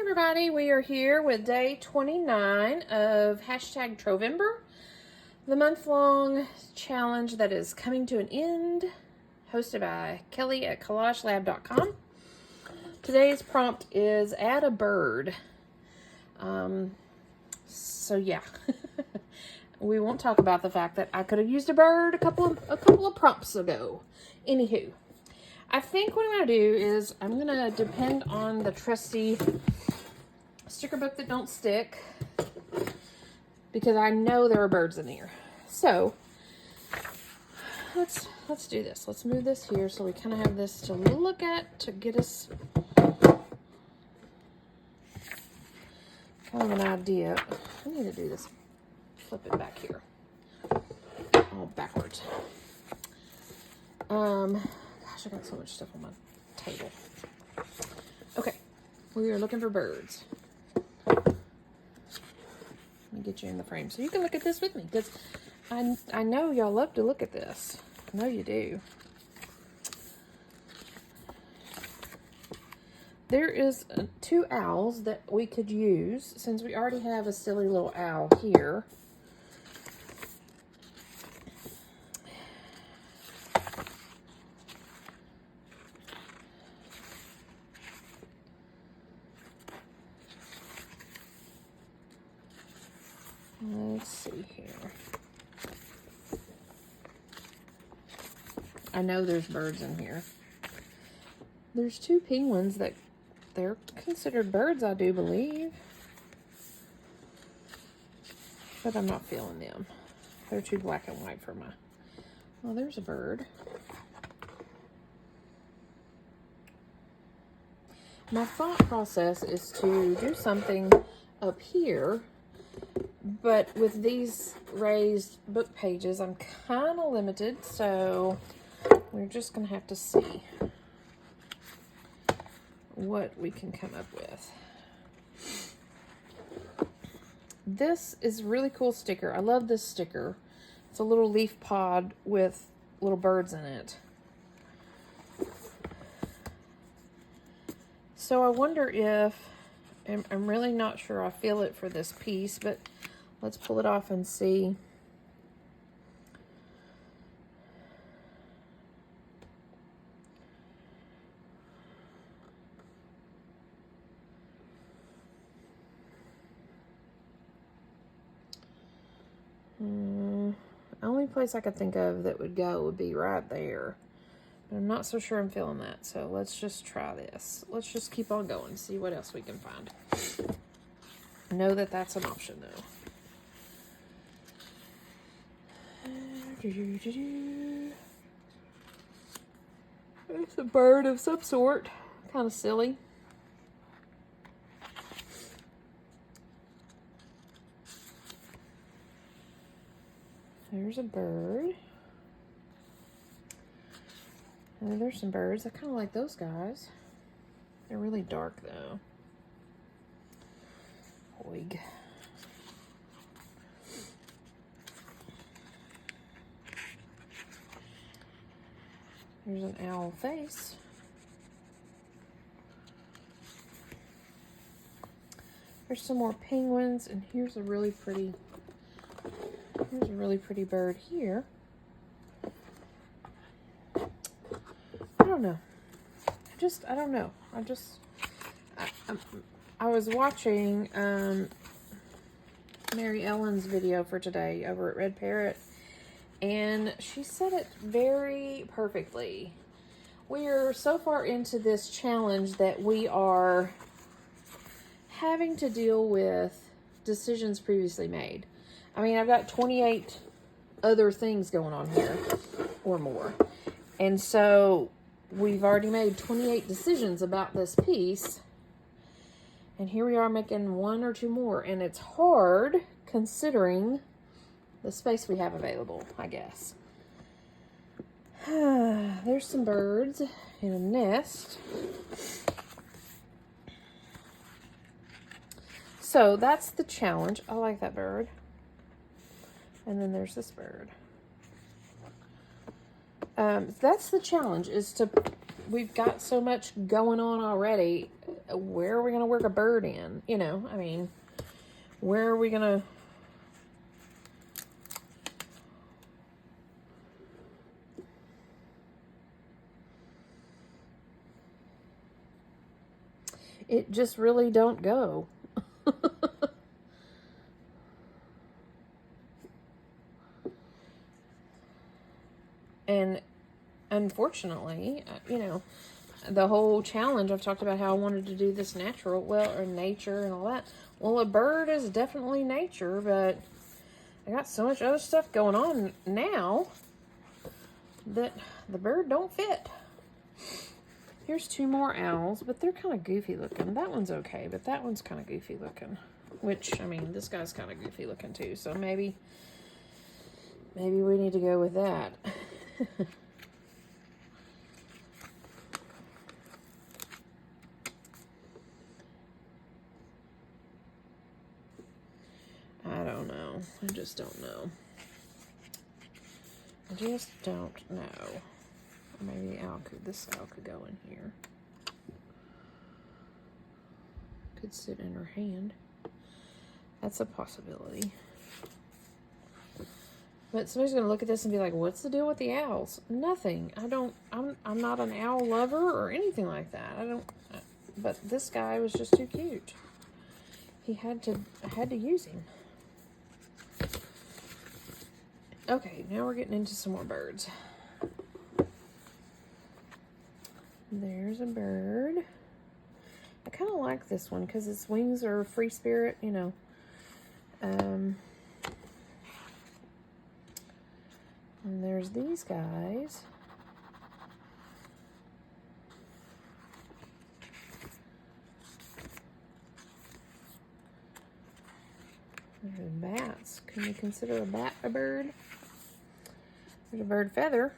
everybody, we are here with day 29 of hashtag Trovember, the month-long challenge that is coming to an end, hosted by Kelly at collagelab.com. Today's prompt is add a bird. So yeah, we won't talk about the fact that I could have used a bird a couple of prompts ago. Anywho, I think what I'm going to do is I'm going to depend on the trusty sticker book that don't stick, because I know there are birds in here. So let's do this. Let's move this here so we kind of have this to look at to get us kind of an idea. I need to do this. Flip it back here. All backwards. Gosh, I got so much stuff on my table. Okay, we are looking for birds. Let me get you in the frame so you can look at this with me, because I know y'all love to look at this. I know you do. There is two owls that we could use, since we already have a silly little owl here. Let's see here. I know there's birds in here. There's two penguins that they're considered birds, I do believe. But I'm not feeling them. They're too black and white for my... Well, there's a bird. My thought process is to do something up here, but with these raised book pages, I'm kind of limited, so we're just going to have to see what we can come up with. This is a really cool sticker. I love this sticker. It's a little leaf pod with little birds in it. So I wonder if, I'm really not sure I feel it for this piece, but let's pull it off and see. The only place I could think of that would go would be right there. But I'm not so sure I'm feeling that, so let's just try this. Let's just keep on going, see what else we can find. Know that that's an option, though. It's a bird of some sort. Kind of silly. There's a bird. And there's some birds. I kind of like those guys. They're really dark, though. Oig. There's an owl face. There's some more penguins, and here's a really pretty bird here. I don't know. I don't know. I was watching Mary Ellen's video for today over at Red Parrot, and she said it very perfectly. We're so far into this challenge that we are having to deal with decisions previously made. I mean, I've got 28 other things going on here, or more. And so we've already made 28 decisions about this piece. And here we are making one or two more. And it's hard considering the space we have available, I guess. There's some birds in a nest. So that's the challenge. I like that bird. And then there's this bird. That's the challenge, is to, we've got so much going on already. where are we going to work a bird in? You know, I mean, where are we going to... It just really don't go. And unfortunately, you know, the whole challenge, I've talked about how I wanted to do this natural, well, or nature and all that. Well, a bird is definitely nature, but I got so much other stuff going on now that the bird don't fit. Here's two more owls, but they're kind of goofy looking. That one's okay, but that one's kind of goofy looking. Which, I mean, this guy's kind of goofy looking too, so maybe we need to go with that. I don't know. I just don't know. I just don't know. Maybe this owl could go in here. Could sit in her hand. That's a possibility. But somebody's gonna look at this and be like, "What's the deal with the owls?" Nothing. I'm not an owl lover or anything like that. But this guy was just too cute. I had to use him. Okay, now we're getting into some more birds. There's a bird. I kind of like this one because its wings are free spirit, you know. And there's these guys. There's bats. Can you consider a bat a bird? There's a bird feather.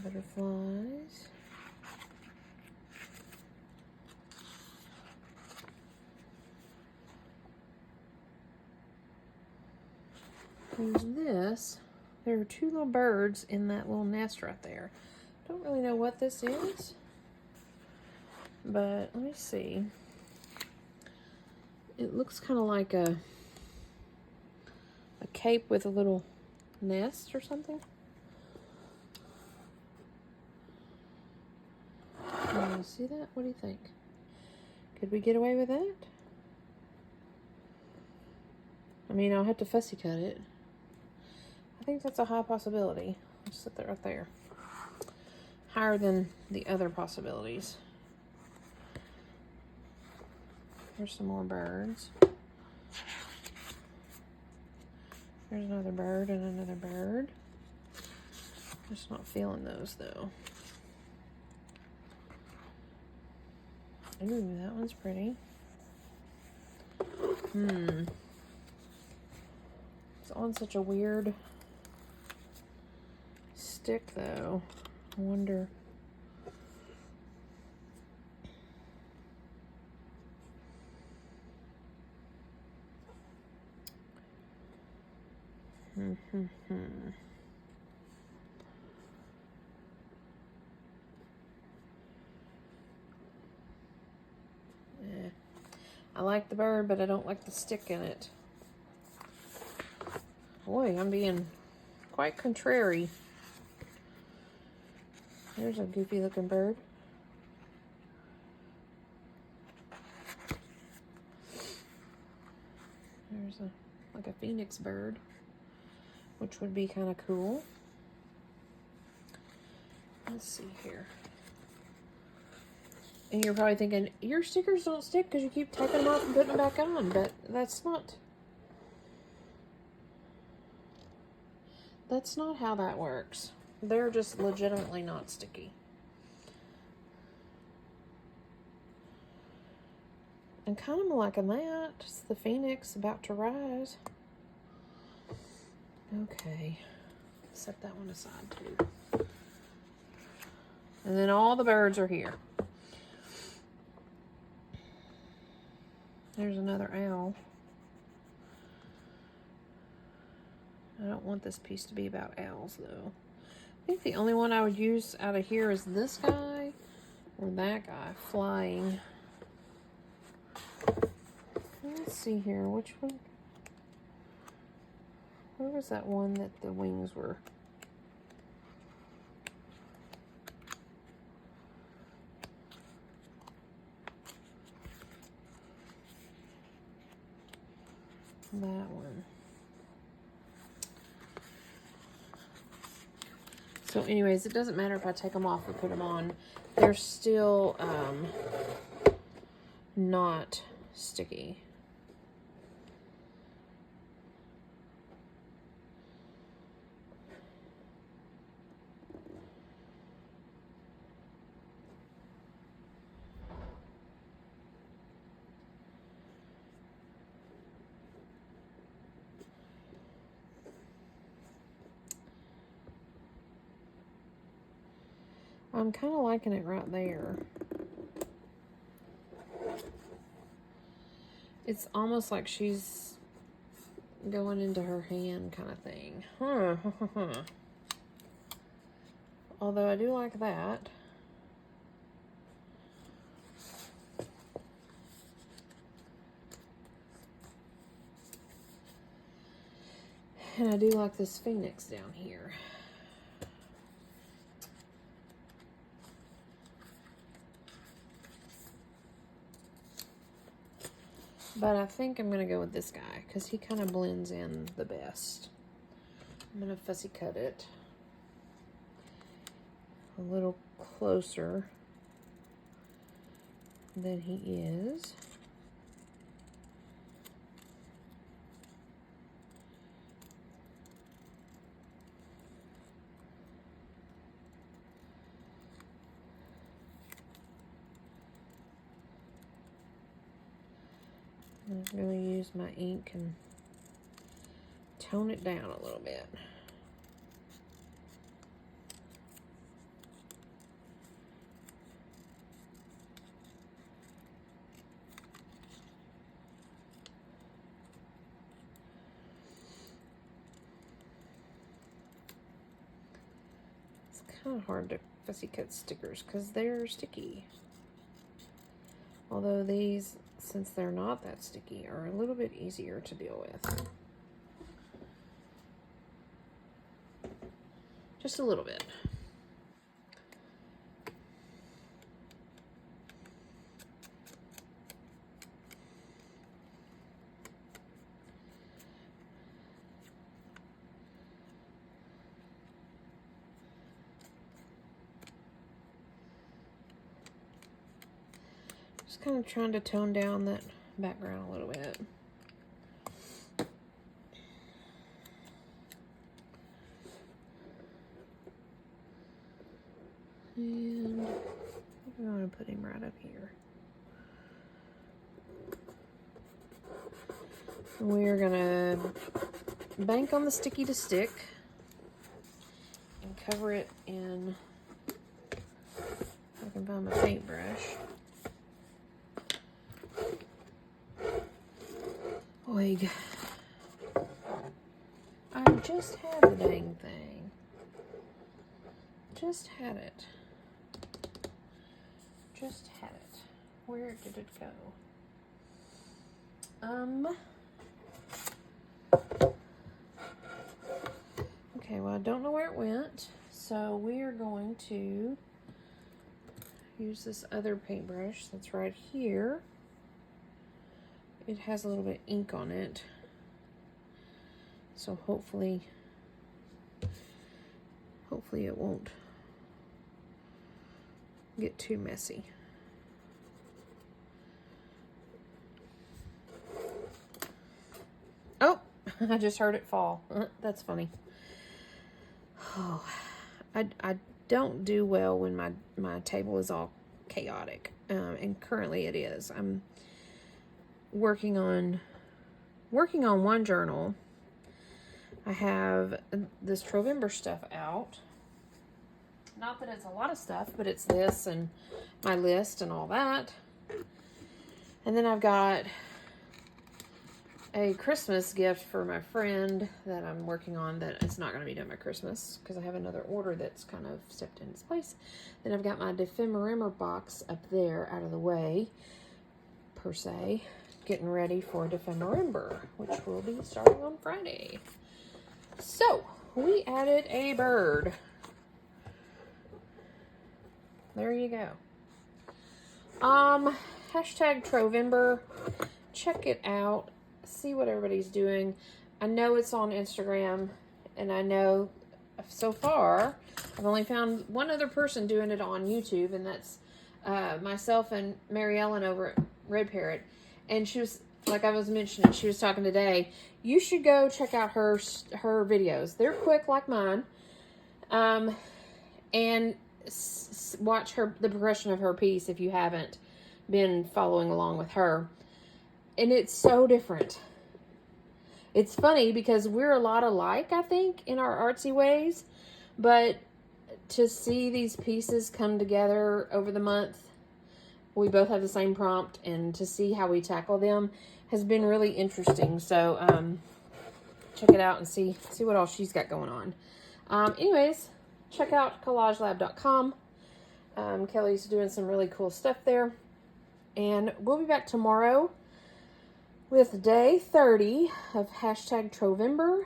Butterflies. There's this. There are two little birds in that little nest right there. Don't really know what this is, but let me see. It looks kind of like a cape with a little nest or something. See that? What do you think? Could we get away with that? I mean, I'll have to fussy cut it. I think that's a high possibility. Just set that right there. Higher than the other possibilities. There's some more birds. There's another bird and another bird. Just not feeling those though. Ooh, that one's pretty. It's on such a weird stick though. I wonder. I like the bird, but I don't like the stick in it. Boy, I'm being quite contrary. There's a goofy looking bird. There's like a phoenix bird, which would be kind of cool. Let's see here. And you're probably thinking, your stickers don't stick because you keep taking them off and putting them back on, but that's not how that works. They're just legitimately not sticky. And kind of liking that. It's the phoenix about to rise. Okay. Set that one aside too. And then all the birds are here. There's another owl. I don't want this piece to be about owls though. I think the only one I would use out of here is this guy, that guy flying. Let's see here, which one? Where was that one that the wings were? That one. So anyways, it doesn't matter if I take them off or put them on. They're still not sticky. I'm kind of liking it right there. It's almost like she's going into her hand kind of thing. Although I do like that. And I do like this phoenix down here. But I think I'm going to go with this guy because he kind of blends in the best. I'm going to fussy cut it a little closer than he is. I'm going to use my ink and tone it down a little bit. It's kind of hard to fussy cut stickers because they're sticky. Although these, since they're not that sticky, are a little bit easier to deal with. Just a little bit. Just kind of trying to tone down that background a little bit. And I'm going to put him right up here. We're going to bank on the sticky to stick and cover it in, if I can find my paintbrush. Oig. I just had the dang thing. Just had it. Just had it. Where did it go? Okay, well, I don't know where it went, so we are going to use this other paintbrush that's right here. It has a little bit of ink on it, so hopefully it won't get too messy. Oh, I just heard it fall. That's funny. Oh, I don't do well when my table is all chaotic, and currently it is. I'm working on one journal. I have this Trovember stuff out. Not that it's a lot of stuff, but it's this and my list and all that. And then I've got a Christmas gift for my friend that I'm working on that it's not going to be done by Christmas because I have another order that's kind of stepped in its place. Then I've got my Defemmerimmer box up there out of the way, per se, getting ready for Defemmerimber, which will be starting on Friday. So, we added a bird. There you go. Hashtag Trovember. Check it out. See what everybody's doing. I know it's on Instagram, and I know so far I've only found one other person doing it on YouTube, and that's myself and Mary Ellen over at Red Parrot. And she was, like I was mentioning, she was talking today. You should go check out her videos. They're quick like mine, and watch the progression of her piece if you haven't been following along with her. And it's so different. It's funny because we're a lot alike, I think, in our artsy ways. But to see these pieces come together over the month, we both have the same prompt, and to see how we tackle them has been really interesting. So check it out and see what all she's got going on. Anyways, check out collagelab.com. Kelly's doing some really cool stuff there. And we'll be back tomorrow with day 30 of hashtag Trovember,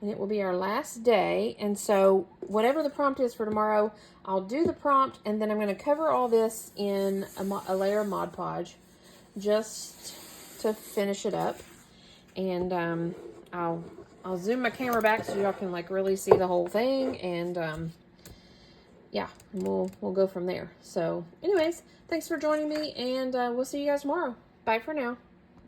and it will be our last day. And so whatever the prompt is for tomorrow, I'll do the prompt, and then I'm going to cover all this in a layer of Mod Podge just to finish it up. And I'll zoom my camera back so y'all can like really see the whole thing, and yeah, we'll go from there. So anyways, thanks for joining me, and we'll see you guys tomorrow. Bye for now.